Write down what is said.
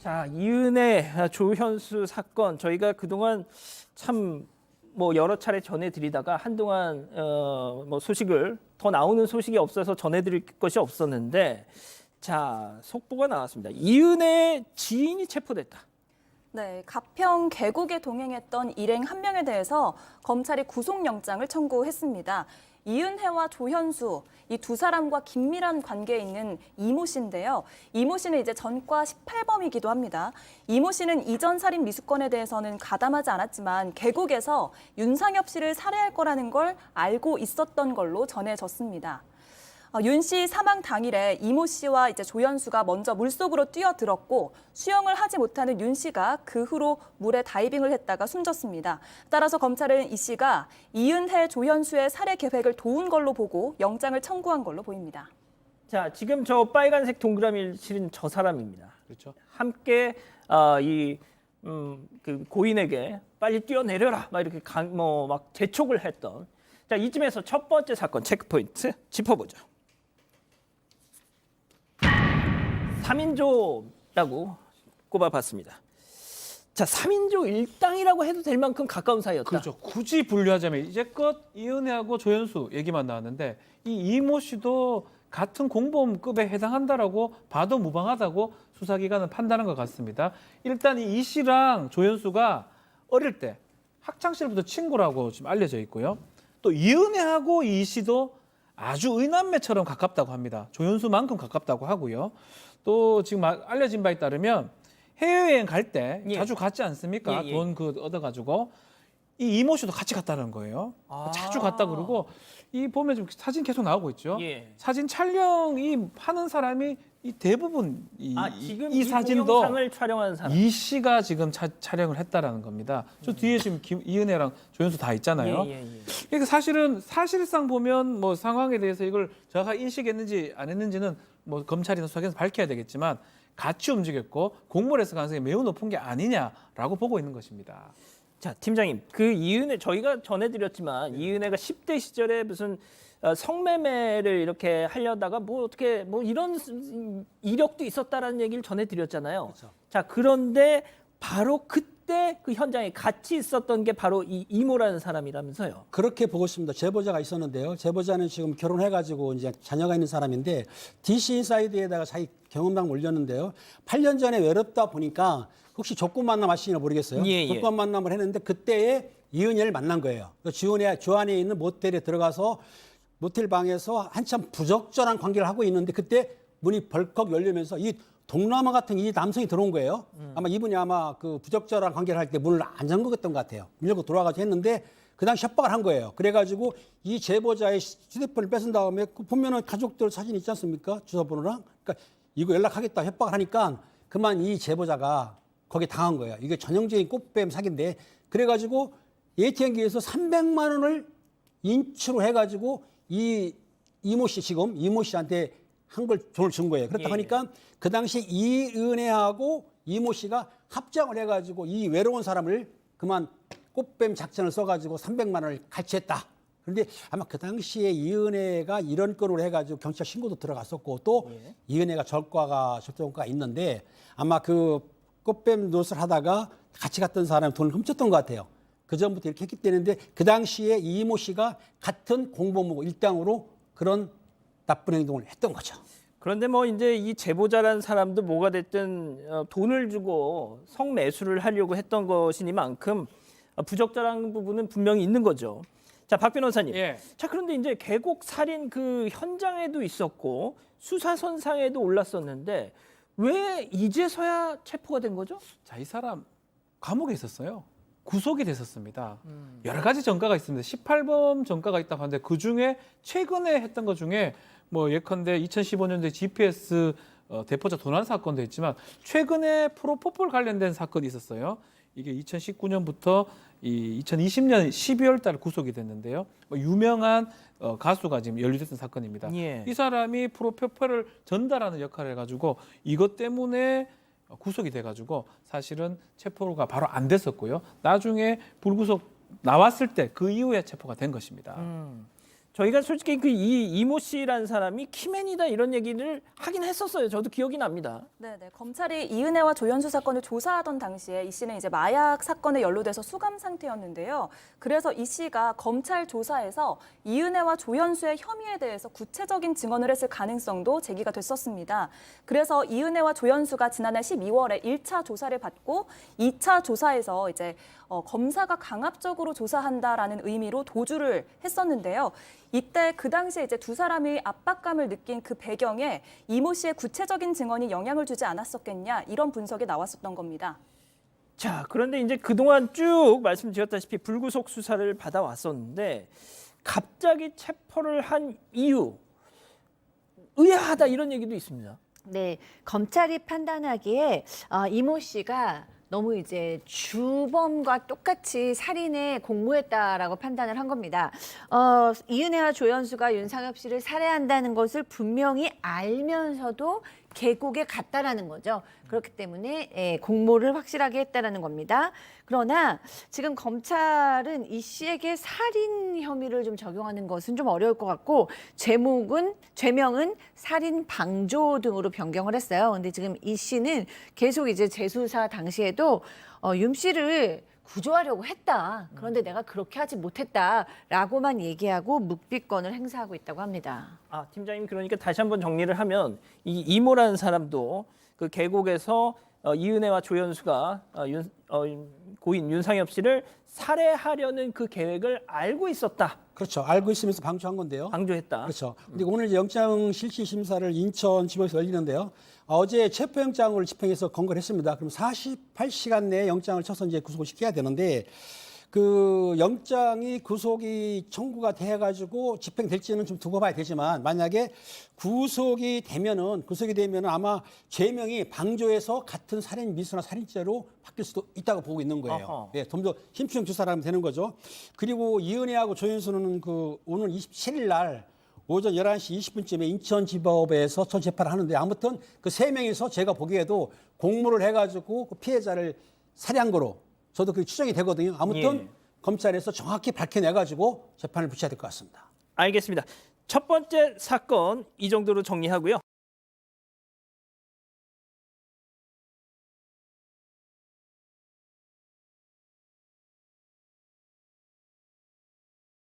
자, 이은혜 조현수 사건 저희가 그동안 참 뭐 여러 차례 전해드리다가 한동안 뭐 소식을 더 나오는 소식이 없어서 전해드릴 것이 없었는데 자, 속보가 나왔습니다. 이은혜 지인이 체포됐다. 네, 가평 계곡에 동행했던 일행 한 명에 대해서 검찰이 구속영장을 청구했습니다. 이은혜와 조현수, 이 두 사람과 긴밀한 관계에 있는 이모 씨인데요. 이모 씨는 이제 전과 18범이기도 합니다. 이모 씨는 이전 살인 미수건에 대해서는 가담하지 않았지만 계곡에서 윤상엽 씨를 살해할 거라는 걸 알고 있었던 걸로 전해졌습니다. 윤 씨 사망 당일에 이모 씨와 이제 조현수가 먼저 물속으로 뛰어들었고 수영을 하지 못하는 윤 씨가 그 후로 물에 다이빙을 했다가 숨졌습니다. 따라서 검찰은 이 씨가 이은혜, 조현수의 살해 계획을 도운 걸로 보고 영장을 청구한 걸로 보입니다. 자, 지금 저 빨간색 동그라미를 치른 저 사람입니다. 그렇죠. 함께 그 고인에게 빨리 뛰어내려라 막 이렇게 막 재촉을 했던. 자, 이쯤에서 첫 번째 사건 체크포인트 짚어보죠. 3인조라고 꼽아봤습니다. 자, 3인조 일당이라고 해도 될 만큼 가까운 사이였다. 그렇죠. 굳이 분류하자면 이제껏 이은혜하고 조현수 얘기만 나왔는데 이 이모 씨도 같은 공범급에 해당한다라고 봐도 무방하다고 수사기관은 판단한 것 같습니다. 일단 이 씨랑 조현수가 어릴 때 학창 시절부터 친구라고 지금 알려져 있고요. 또 이은혜하고 이 씨도 아주 의남매처럼 가깝다고 합니다. 조현수만큼 가깝다고 하고요. 또 지금 알려진 바에 따르면 해외여행 갈 때 예. 자주 갔지 않습니까? 예. 돈 얻어가지고 이 이모 씨도 같이 갔다는 거예요. 자주 갔다 그러고 이 보면 지금 사진 계속 나오고 있죠. 예. 사진 촬영이 하는 사람이 이 대부분 지금 이 사진도 동영상을 촬영한 사람. 이 씨가 지금 촬영을 했다라는 겁니다. 저 뒤에 지금 이은혜랑 조현수 다 있잖아요. 예. 이게 사실은 사실상 보면 뭐 상황에 대해서 이걸 정확하게 인식했는지 안 했는지는 뭐 검찰이나 수사기관에서 밝혀야 되겠지만 같이 움직였고 공모를 했을 가능성이 매우 높은 게 아니냐라고 보고 있는 것입니다. 자, 팀장님, 그 이은혜 저희가 전해드렸지만 이은혜가 10대 시절에 무슨 성매매를 이렇게 하려다가 뭐 어떻게 뭐 이런 이력도 있었다라는 얘기를 전해드렸잖아요. 그렇죠. 자, 그런데 바로 그때 그 현장에 같이 있었던 게 바로 이 이모라는 사람이라면서요. 그렇게 보고 있습니다. 제보자가 있었는데요. 제보자는 지금 결혼해가지고 이제 자녀가 있는 사람인데 DC 인사이드에다가 자기 경험담을 올렸는데요. 8년 전에 외롭다 보니까 혹시 조건 만남 하시나 모르겠어요. 예. 조건 만남을 했는데 그때에 이은혜를 만난 거예요. 주안에 있는 모텔에 들어가서 모텔 방에서 한참 부적절한 관계를 하고 있는데 그때 문이 벌컥 열리면서 이 동남아 같은 이 남성이 들어온 거예요. 아마 이분이 그 부적절한 관계를 할 때 문을 안 잠그었던 것 같아요. 밀고 돌아가서 했는데 그 당시 협박을 한 거예요. 그래가지고 이 제보자의 휴대폰을 뺏은 다음에 보면은 가족들 사진 있지 않습니까? 주소번호랑. 그러니까 이거 연락하겠다 협박을 하니까 그만 이 제보자가 거기에 당한 거예요. 이게 전형적인 꽃뱀 사기인데 그래가지고 ATM기에서 300만 원을 인출을 해가지고 이 이모 씨한테 한 걸 돈을 준 거예요. 그렇다 보니까 그 당시 이은혜하고 이모 씨가 합작을 해가지고 이 외로운 사람을 그만 꽃뱀 작전을 써가지고 300만 원을 갈취했다. 그런데 아마 그 당시에 이은혜가 이런 건으로 해가지고 경찰 신고도 들어갔었고 또 이은혜가 절도가 있는데 아마 그 꽃뱀 노릇을 하다가 같이 갔던 사람이 돈을 훔쳤던 것 같아요. 그 전부터 이렇게 했기 때문에 그 당시에 이모 씨가 같은 공범으로 일당으로 그런 나쁜 행동을 했던 거죠. 그런데 뭐 이제 이 제보자라는 사람도 뭐가 됐든 돈을 주고 성매수를 하려고 했던 것이니만큼 부적절한 부분은 분명히 있는 거죠. 자, 박 변호사님. 예. 자, 그런데 이제 계곡 살인 그 현장에도 있었고 수사선상에도 올랐었는데 왜 이제서야 체포가 된 거죠? 자, 이 사람 감옥에 있었어요. 구속이 됐었습니다. 여러 가지 전과가 있습니다. 18범 전과가 있다고 하는데 그중에 최근에 했던 것 중에 뭐 예컨대 2015년도에 GPS 대포자 도난 사건도 있지만 최근에 프로포폴 관련된 사건이 있었어요. 이게 2019년부터 2020년 12월 달 구속이 됐는데요. 유명한 가수가 지금 연루됐던 사건입니다. 예. 이 사람이 프로포폴을 전달하는 역할을 해가지고 이것 때문에 구속이 돼가지고 사실은 체포가 바로 안 됐었고요. 나중에 불구속 나왔을 때 그 이후에 체포가 된 것입니다. 저희가 솔직히 그 이모 씨라는 사람이 키맨이다 이런 얘기를 하긴 했었어요. 저도 기억이 납니다. 네네. 검찰이 이은혜와 조현수 사건을 조사하던 당시에 이 씨는 이제 마약 사건에 연루돼서 수감 상태였는데요. 그래서 이 씨가 검찰 조사에서 이은혜와 조현수의 혐의에 대해서 구체적인 증언을 했을 가능성도 제기가 됐었습니다. 그래서 이은혜와 조현수가 지난해 12월에 1차 조사를 받고 2차 조사에서 이제 검사가 강압적으로 조사한다라는 의미로 도주를 했었는데요. 이때 그 당시에 이제 두 사람이 압박감을 느낀 그 배경에 이모 씨의 구체적인 증언이 영향을 주지 않았었겠냐 이런 분석이 나왔었던 겁니다. 자, 그런데 이제 그동안 쭉 말씀드렸다시피 불구속 수사를 받아왔었는데 갑자기 체포를 한 이유 의아하다 이런 얘기도 있습니다. 네, 검찰이 판단하기에 이모 씨가 너무 이제 주범과 똑같이 살인에 공모했다라고 판단을 한 겁니다. 이은혜와 조현수가 윤상엽 씨를 살해한다는 것을 분명히 알면서도 계곡에 갔다라는 거죠. 그렇기 때문에 공모를 확실하게 했다라는 겁니다. 그러나 지금 검찰은 이 씨에게 살인 혐의를 좀 적용하는 것은 좀 어려울 것 같고 죄명은 살인 방조 등으로 변경을 했어요. 근데 지금 이 씨는 계속 이제 재수사 당시에도 윤 씨를 구조하려고 했다. 그런데 내가 그렇게 하지 못했다라고만 얘기하고 묵비권을 행사하고 있다고 합니다. 아, 팀장님 그러니까 다시 한번 정리를 하면 이 이모라는 사람도 그 계곡에서 이은혜와 조현수가 고인 윤상엽 씨를 살해하려는 그 계획을 알고 있었다. 그렇죠. 알고 있으면서 방조한 건데요. 방조했다. 그렇죠. 근데 오늘 이제 영장 실시 심사를 인천지법에서 열리는데요. 어제 체포영장을 집행해서 건거를 했습니다. 그럼 48시간 내에 영장을 쳐서 이제 구속을 시켜야 되는데 그 영장이 구속이 청구가 돼가지고 집행될지는 좀 두고 봐야 되지만 만약에 구속이 되면은 아마 죄명이 방조해서 같은 살인 미수나 살인죄로 바뀔 수도 있다고 보고 있는 거예요. 어허. 예, 좀 더 힘추형 조사를 하면 되는 거죠. 그리고 이은혜하고 조현수는 그 오늘 27일 날 오전 11시 20분쯤에 인천지법에서 첫 재판을 하는데 아무튼 그 세 명이서 제가 보기에도 공모를 해가지고 그 피해자를 살해한 거로 저도 그게 추정이 되거든요. 아무튼 예. 검찰에서 정확히 밝혀내가지고 재판을 붙여야 될 것 같습니다. 알겠습니다. 첫 번째 사건 이 정도로 정리하고요.